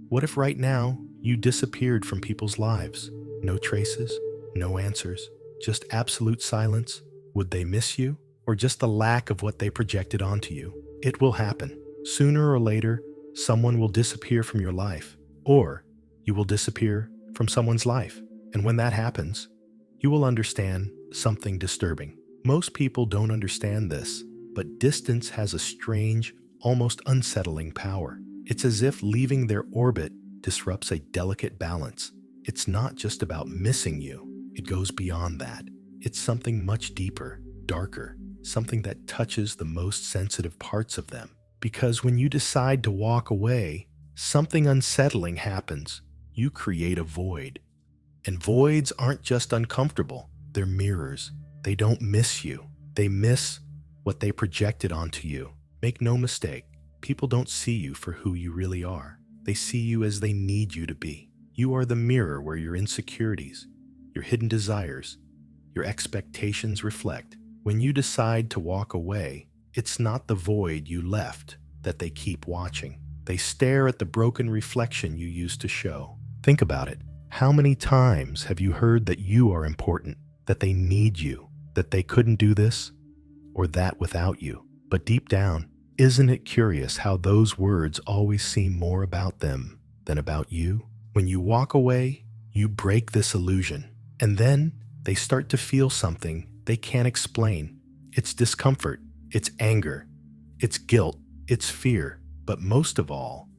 What if right now you disappeared from people's lives? No traces, no answers, just absolute silence. Would they miss you? Or just the lack of what they projected onto you? It will happen. Sooner or later, someone will disappear from your life, or you will disappear from someone's life. And when that happens, you will understand something disturbing. Most people don't understand this, but distance has a strange, almost unsettling power. It's as if leaving their orbit disrupts a delicate balance. It's not just about missing you, it goes beyond that. It's something much deeper, darker, something that touches the most sensitive parts of them. Because when you decide to walk away, something unsettling happens. You create a void. And voids aren't just uncomfortable, they're mirrors. They don't miss you. They miss what they projected onto you. Make no mistake, people don't see you for who you really are. They see you as they need you to be. You are the mirror where your insecurities, your hidden desires, your expectations reflect. When you decide to walk away, it's not the void you left that they keep watching. They stare at the broken reflection you used to show. Think about it. How many times have you heard that you are important, that they need you, that they couldn't do this or that without you? But deep down, isn't it curious how those words always seem more about them than about you? When you walk away, you break this illusion, and then they start to feel something they can't explain. It's discomfort, it's anger, it's guilt, it's fear, but most of all,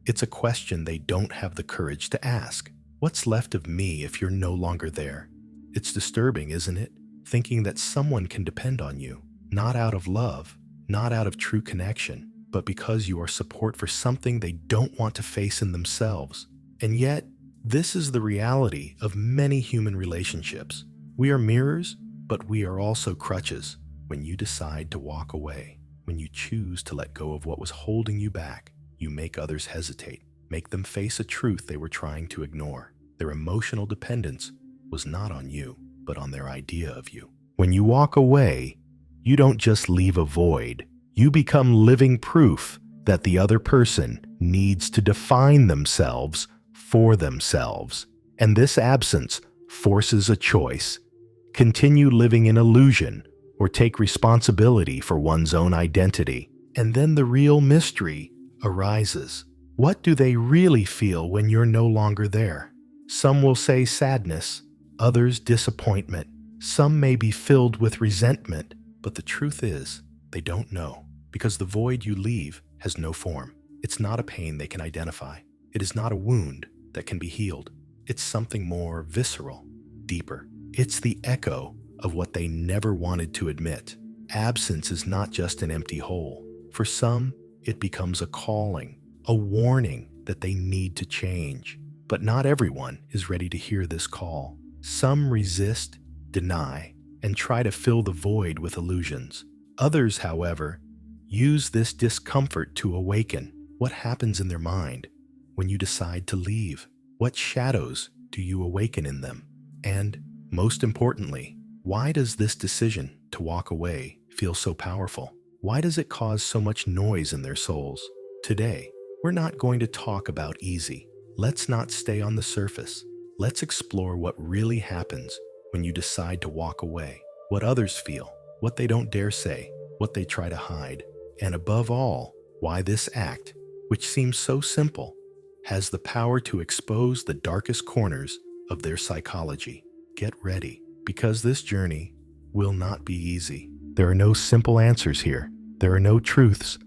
it's a question they don't have the courage to ask. What's left of me if you're no longer there? It's disturbing, isn't it? Thinking that someone can depend on you, not out of love, not out of true connection, but because you are support for something they don't want to face in themselves. And yet, this is the reality of many human relationships. We are mirrors, but we are also crutches. When you decide to walk away, when you choose to let go of what was holding you back, you make others hesitate, make them face a truth they were trying to ignore. Their emotional dependence was not on you, but on their idea of you. When you walk away, you don't just leave a void. You become living proof that the other person needs to define themselves for themselves. And this absence forces a choice. Continue living in illusion or take responsibility for one's own identity. And then the real mystery arises. What do they really feel when you're no longer there? Some will say sadness, others disappointment. Some may be filled with resentment, but the truth is, they don't know, because the void you leave has no form. It's not a pain they can identify. It is not a wound that can be healed. It's something more visceral, deeper. It's the echo of what they never wanted to admit. Absence is not just an empty hole. For some, it becomes a calling, a warning that they need to change. But not everyone is ready to hear this call. Some resist, deny, and try to fill the void with illusions. Others, however, use this discomfort to awaken. What happens in their mind when you decide to leave? What shadows do you awaken in them? And, most importantly, why does this decision to walk away feel so powerful? Why does it cause so much noise in their souls? Today, we're not going to talk about easy. Let's not stay on the surface. Let's explore what really happens when you decide to walk away, what others feel, what they don't dare say, what they try to hide, and above all, why this act, which seems so simple, has the power to expose the darkest corners of their psychology. Get ready, because this journey will not be easy. There are no simple answers here. There are no truths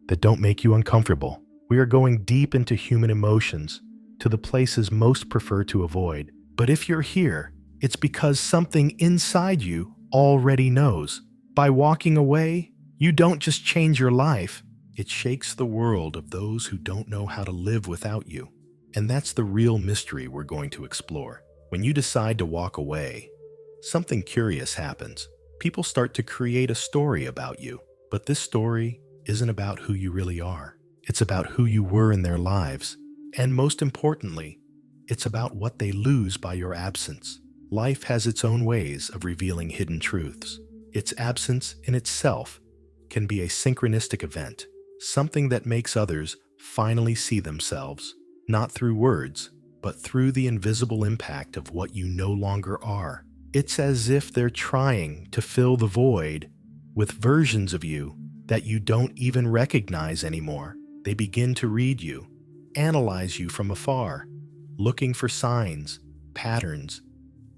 that don't make you uncomfortable. We are going deep into human emotions, to the places most prefer to avoid. But if you're here, it's because something inside you already knows. By walking away, you don't just change your life, it shakes the world of those who don't know how to live without you. And that's the real mystery we're going to explore. When you decide to walk away, something curious happens. People start to create a story about you. But this story isn't about who you really are. It's about who you were in their lives. And most importantly, it's about what they lose by your absence. Life has its own ways of revealing hidden truths. Its absence in itself can be a synchronistic event, something that makes others finally see themselves, not through words, but through the invisible impact of what you no longer are. It's as if they're trying to fill the void with versions of you that you don't even recognize anymore. They begin to read you, analyze you from afar, looking for signs, patterns,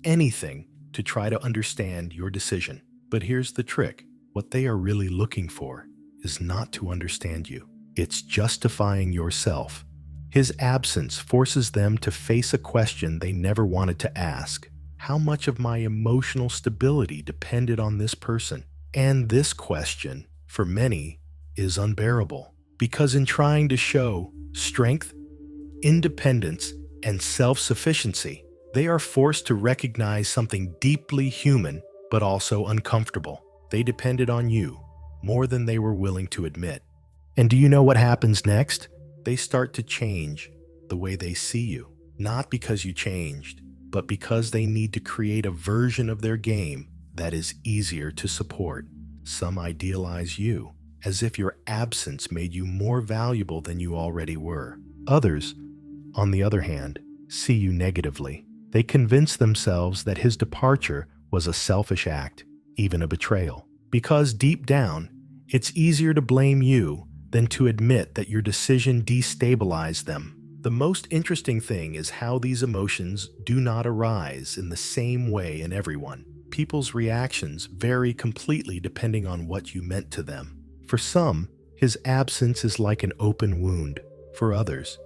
anything to try to understand your decision. But here's the trick. What they are really looking for is not to understand you. It's justifying yourself. His absence forces them to face a question they never wanted to ask. How much of my emotional stability depended on this person? And this question, for many, is unbearable, because in trying to show strength, independence, and self-sufficiency, they are forced to recognize something deeply human but also uncomfortable. They depended on you more than they were willing to admit. And do you know what happens next? They start to change the way they see you, not because you changed, but because they need to create a version of their game that is easier to support. Some idealize you, as if your absence made you more valuable than you already were. Others, on the other hand, see you negatively. They convince themselves that his departure was a selfish act, even a betrayal. Because deep down, it's easier to blame you than to admit that your decision destabilized them. The most interesting thing is how these emotions do not arise in the same way in everyone. People's reactions vary completely depending on what you meant to them. For some, his absence is like an open wound. For others,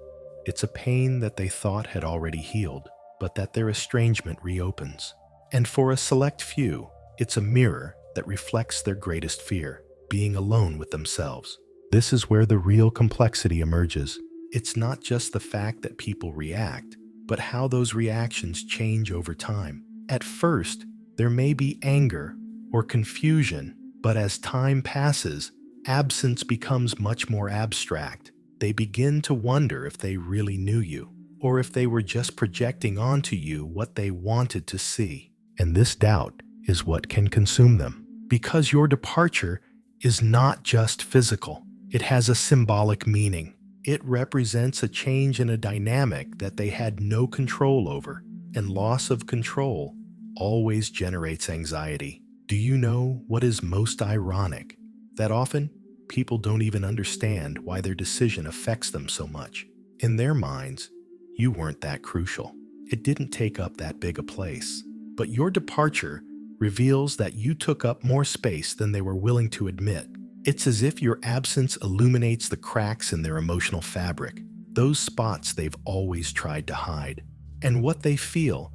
it's a pain that they thought had already healed, but that their estrangement reopens. And for a select few, it's a mirror that reflects their greatest fear, being alone with themselves. This is where the real complexity emerges. It's not just the fact that people react, but how those reactions change over time. At first, there may be anger or confusion, but as time passes, absence becomes much more abstract. They begin to wonder if they really knew you, or if they were just projecting onto you what they wanted to see. And this doubt is what can consume them. Because your departure is not just physical. It has a symbolic meaning. It represents a change in a dynamic that they had no control over, and loss of control always generates anxiety. Do you know what is most ironic? That often, people don't even understand why their decision affects them so much. In their minds, you weren't that crucial. It didn't take up that big a place. But your departure reveals that you took up more space than they were willing to admit. It's as if your absence illuminates the cracks in their emotional fabric, those spots they've always tried to hide. And what they feel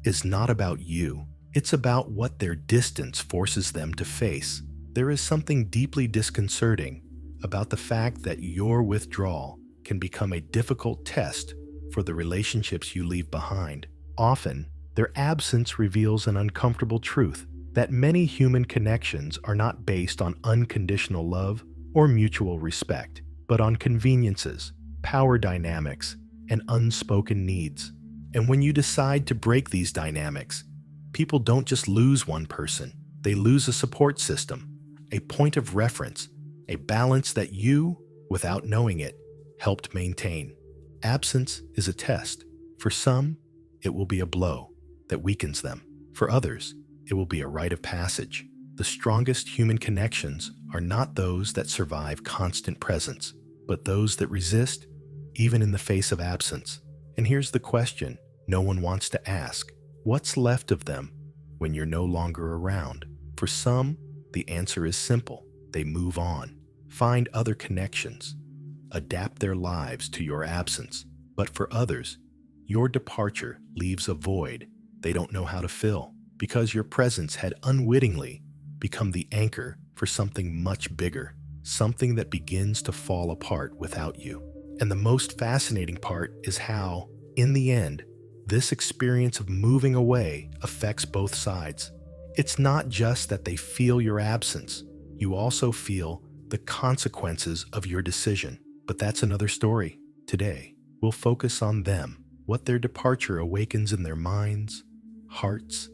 is not about you. It's about what their distance forces them to face. There is something deeply disconcerting about the fact that your withdrawal can become a difficult test for the relationships you leave behind. Often, their absence reveals an uncomfortable truth that many human connections are not based on unconditional love or mutual respect, but on conveniences, power dynamics, and unspoken needs. And when you decide to break these dynamics, people don't just lose one person, they lose a support system, a point of reference, a balance that you, without knowing it, helped maintain. Absence is a test. For some, it will be a blow that weakens them. For others, it will be a rite of passage. The strongest human connections are not those that survive constant presence, but those that resist, even in the face of absence. And here's the question no one wants to ask. What's left of them when you're no longer around? For some, the answer is simple. They move on, find other connections, adapt their lives to your absence. But for others, your departure leaves a void they don't know how to fill, because your presence had unwittingly become the anchor for something much bigger, something that begins to fall apart without you. And the most fascinating part is how, in the end, this experience of moving away affects both sides. It's not just that they feel your absence, you also feel the consequences of your decision. But that's another story. Today, we'll focus on them, what their departure awakens in their minds, hearts,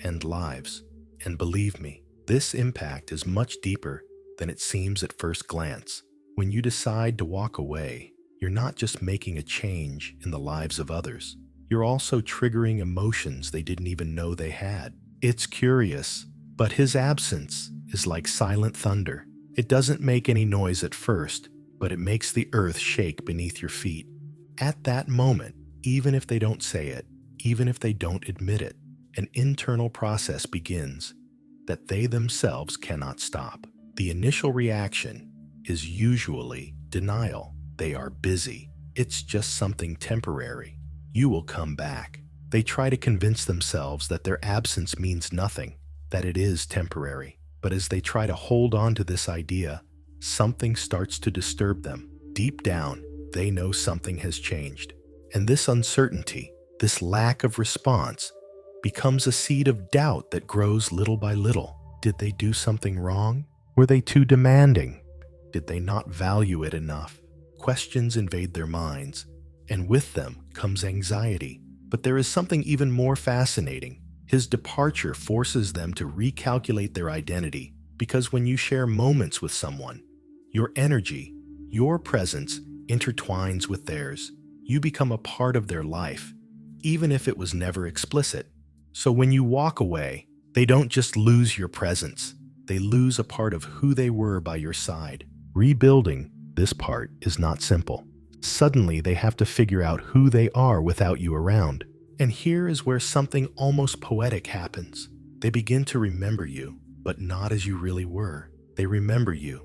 and lives. And believe me, this impact is much deeper than it seems at first glance. When you decide to walk away, you're not just making a change in the lives of others, you're also triggering emotions they didn't even know they had. It's curious, but his absence is like silent thunder. It doesn't make any noise at first, but it makes the earth shake beneath your feet. At that moment, even if they don't say it, even if they don't admit it, an internal process begins that they themselves cannot stop. The initial reaction is usually denial. They are busy. It's just something temporary. You will come back. They try to convince themselves that their absence means nothing, that it is temporary. But as they try to hold on to this idea, something starts to disturb them. Deep down, they know something has changed. And this uncertainty, this lack of response, becomes a seed of doubt that grows little by little. Did they do something wrong? Were they too demanding? Did they not value it enough? Questions invade their minds, and with them comes anxiety. But there is something even more fascinating. His departure forces them to recalculate their identity, because when you share moments with someone, your energy, your presence intertwines with theirs. You become a part of their life, even if it was never explicit. So when you walk away, they don't just lose your presence, they lose a part of who they were by your side. Rebuilding this part is not simple. Suddenly, they have to figure out who they are without you around. And here is where something almost poetic happens. They begin to remember you, but not as you really were. They remember you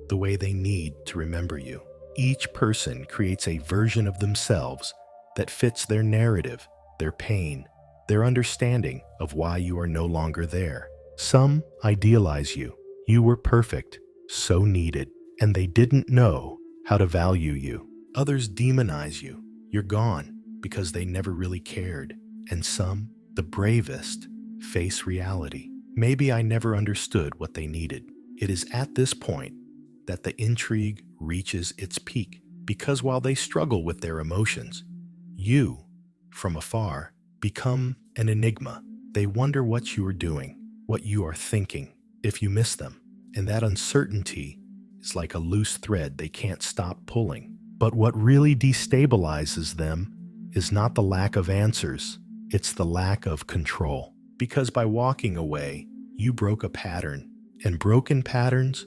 the way they need to remember you. Each person creates a version of themselves that fits their narrative, their pain, their understanding of why you are no longer there. Some idealize you. You were perfect, so needed, and they didn't know how to value you. Others demonize you. You're gone because they never really cared. And some, the bravest, face reality. Maybe I never understood what they needed. It is at this point that the intrigue reaches its peak, because while they struggle with their emotions, you, from afar, become an enigma. They wonder what you are doing, what you are thinking, if you miss them. And that uncertainty is like a loose thread they can't stop pulling. But what really destabilizes them is not the lack of answers, it's the lack of control. Because by walking away, you broke a pattern, and broken patterns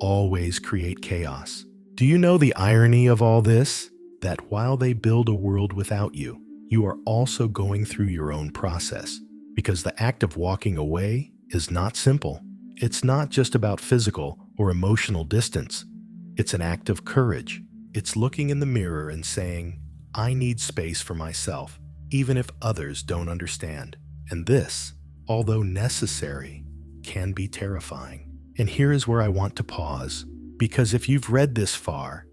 always create chaos. Do you know the irony of all this? That while they build a world without you, you are also going through your own process. Because the act of walking away is not simple. It's not just about physical or emotional distance. It's an act of courage. It's looking in the mirror and saying, I need space for myself, even if others don't understand. And this, although necessary, can be terrifying. And here is where I want to pause, because if you've read this far,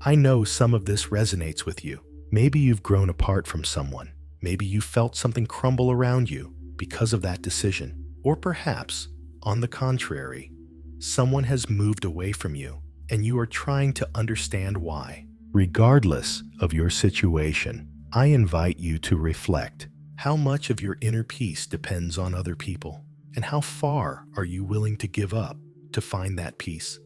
I know some of this resonates with you. Maybe you've grown apart from someone. Maybe you felt something crumble around you because of that decision. Or perhaps, on the contrary, someone has moved away from you and you are trying to understand why. Regardless of your situation, I invite you to reflect. How much of your inner peace depends on other people? And how far are you willing to give up to find that peace?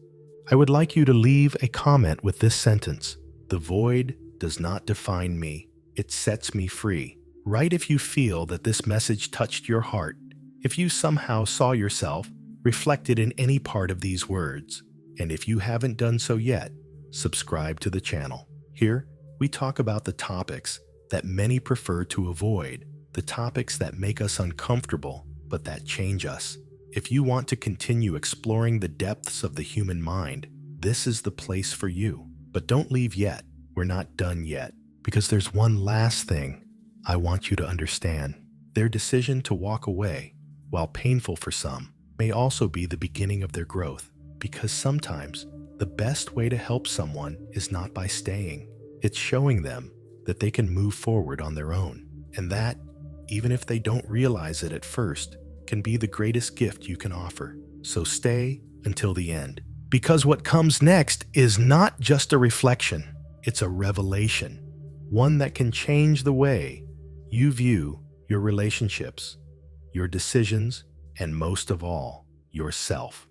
I would like you to leave a comment with this sentence: the void does not define me, it sets me free. Write if you feel that this message touched your heart, if you somehow saw yourself reflected in any part of these words. And if you haven't done so yet, subscribe to the channel. Here, we talk about the topics that many prefer to avoid, the topics that make us uncomfortable, but that change us. If you want to continue exploring the depths of the human mind, this is the place for you. But don't leave yet. We're not done yet, because there's one last thing I want you to understand. Their decision to walk away, while painful for some, may also be the beginning of their growth. Because sometimes the best way to help someone is not by staying. It's showing them that they can move forward on their own. And that, even if they don't realize it at first, can be the greatest gift you can offer. So stay until the end. Because what comes next is not just a reflection, it's a revelation. One that can change the way you view your relationships, your decisions, and most of all, yourself.